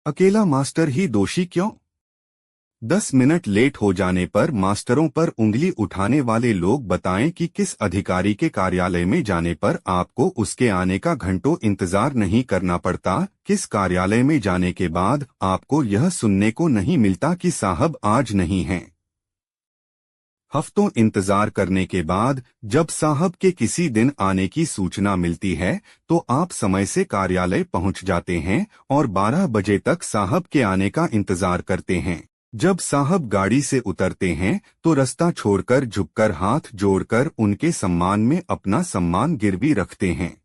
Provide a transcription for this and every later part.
अकेला मास्टर ही दोषी क्यों? 10 मिनट लेट हो जाने पर मास्टरों पर उंगली उठाने वाले लोग बताएं कि किस अधिकारी के कार्यालय में जाने पर आपको उसके आने का घंटों इंतजार नहीं करना पड़ता, किस कार्यालय में जाने के बाद आपको यह सुनने को नहीं मिलता कि साहब आज नहीं हैं। हफ्तों इंतजार करने के बाद जब साहब के किसी दिन आने की सूचना मिलती है तो आप समय से कार्यालय पहुंच जाते हैं और 12 बजे तक साहब के आने का इंतजार करते हैं। जब साहब गाड़ी से उतरते हैं तो रास्ता छोड़कर झुककर हाथ जोड़कर उनके सम्मान में अपना सम्मान गिरवी रखते हैं।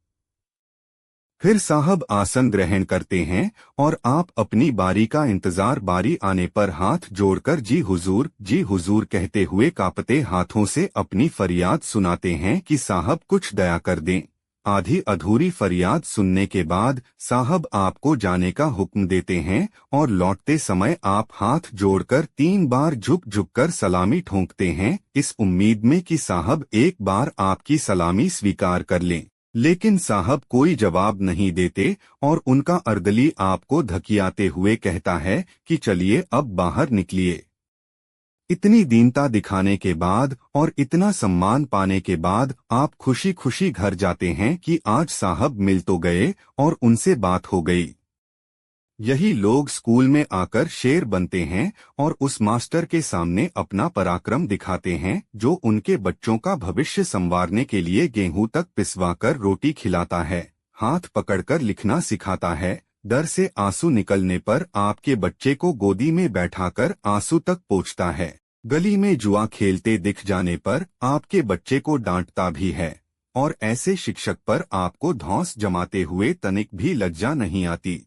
फिर साहब आसन ग्रहण करते हैं और आप अपनी बारी का इंतजार बारी आने पर हाथ जोड़कर जी हुजूर कहते हुए कांपते हाथों से अपनी फरियाद सुनाते हैं कि साहब कुछ दया कर दें। आधी अधूरी फरियाद सुनने के बाद साहब आपको जाने का हुक्म देते हैं और लौटते समय आप हाथ जोड़कर 3 बार झुक झुककर सलामी ठोंकते हैं, इस उम्मीद में कि साहब एक बार आपकी सलामी स्वीकार कर लें। लेकिन साहब कोई जवाब नहीं देते और उनका अर्दली आपको धकियाते हुए कहता है कि चलिए अब बाहर निकलिए। इतनी दीनता दिखाने के बाद और इतना सम्मान पाने के बाद आप खुशी खुशी घर जाते हैं कि आज साहब मिल तो गए और उनसे बात हो गई। यही लोग स्कूल में आकर शेर बनते हैं और उस मास्टर के सामने अपना पराक्रम दिखाते हैं जो उनके बच्चों का भविष्य संवारने के लिए गेहूं तक पिसवाकर रोटी खिलाता है, हाथ पकड़कर लिखना सिखाता है, डर से आंसू निकलने पर आपके बच्चे को गोदी में बैठाकर आंसू तक पोंछता है, गली में जुआ खेलते दिख जाने पर आपके बच्चे को डांटता भी है और ऐसे शिक्षक पर आपको धौंस जमाते हुए तनिक भी लज्जा नहीं आती।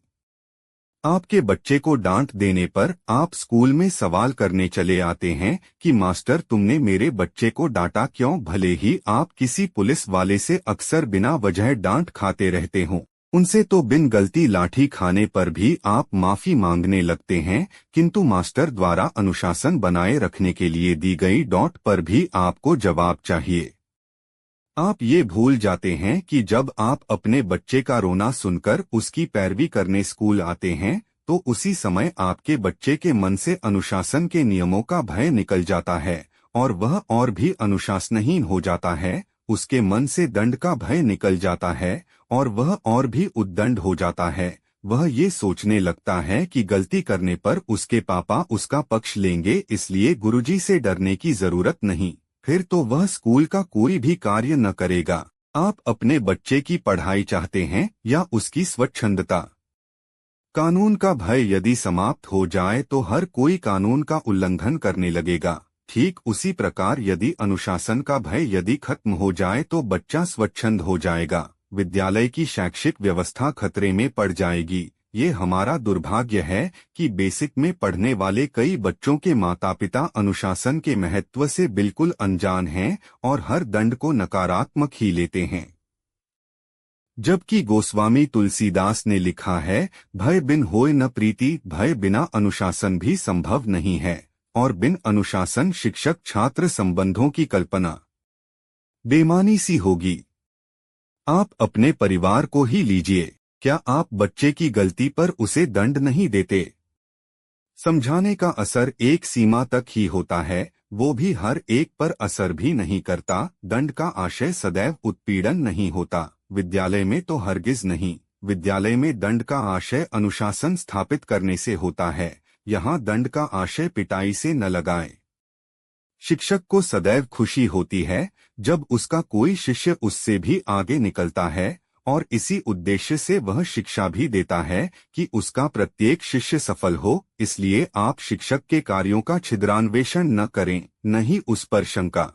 आपके बच्चे को डांट देने पर आप स्कूल में सवाल करने चले आते हैं कि मास्टर तुमने मेरे बच्चे को डांटा क्यों, भले ही आप किसी पुलिस वाले से अक्सर बिना वजह डांट खाते रहते हों। उनसे तो बिन गलती लाठी खाने पर भी आप माफी मांगने लगते हैं, किंतु मास्टर द्वारा अनुशासन बनाए रखने के लिए दी गई डांट पर भी आपको जवाब चाहिए। आप ये भूल जाते हैं कि जब आप अपने बच्चे का रोना सुनकर उसकी पैरवी करने स्कूल आते हैं तो उसी समय आपके बच्चे के मन से अनुशासन के नियमों का भय निकल जाता है और वह और भी अनुशासनहीन हो जाता है, उसके मन से दंड का भय निकल जाता है और वह और भी उद्दंड हो जाता है। वह ये सोचने लगता है कि गलती करने पर उसके पापा उसका पक्ष लेंगे, इसलिए गुरुजी से डरने की जरूरत नहीं, फिर तो वह स्कूल का कोई भी कार्य न करेगा। आप अपने बच्चे की पढ़ाई चाहते हैं या उसकी स्वच्छंदता? कानून का भय यदि समाप्त हो जाए तो हर कोई कानून का उल्लंघन करने लगेगा। ठीक उसी प्रकार यदि अनुशासन का भय यदि खत्म हो जाए तो बच्चा स्वच्छंद हो जाएगा, विद्यालय की शैक्षिक व्यवस्था खतरे में पड़ जाएगी। ये हमारा दुर्भाग्य है कि बेसिक में पढ़ने वाले कई बच्चों के माता पिता अनुशासन के महत्व से बिल्कुल अनजान हैं और हर दंड को नकारात्मक ही लेते हैं। जबकि गोस्वामी तुलसीदास ने लिखा है, भय बिन होय न प्रीति, भय बिना अनुशासन भी संभव नहीं है और बिन अनुशासन शिक्षक छात्र संबंधों की कल्पना बेमानी सी होगी। आप अपने परिवार को ही लीजिए, क्या आप बच्चे की गलती पर उसे दंड नहीं देते? समझाने का असर एक सीमा तक ही होता है, वो भी हर एक पर असर भी नहीं करता। दंड का आशय सदैव उत्पीड़न नहीं होता, विद्यालय में तो हरगिज नहीं। विद्यालय में दंड का आशय अनुशासन स्थापित करने से होता है, यहाँ दंड का आशय पिटाई से न लगाए। शिक्षक को सदैव खुशी होती है जब उसका कोई शिष्य उससे भी आगे निकलता है और इसी उद्देश्य से वह शिक्षा भी देता है कि उसका प्रत्येक शिष्य सफल हो। इसलिए आप शिक्षक के कार्यों का छिद्रान्वेषण न करें, न ही उस पर शंका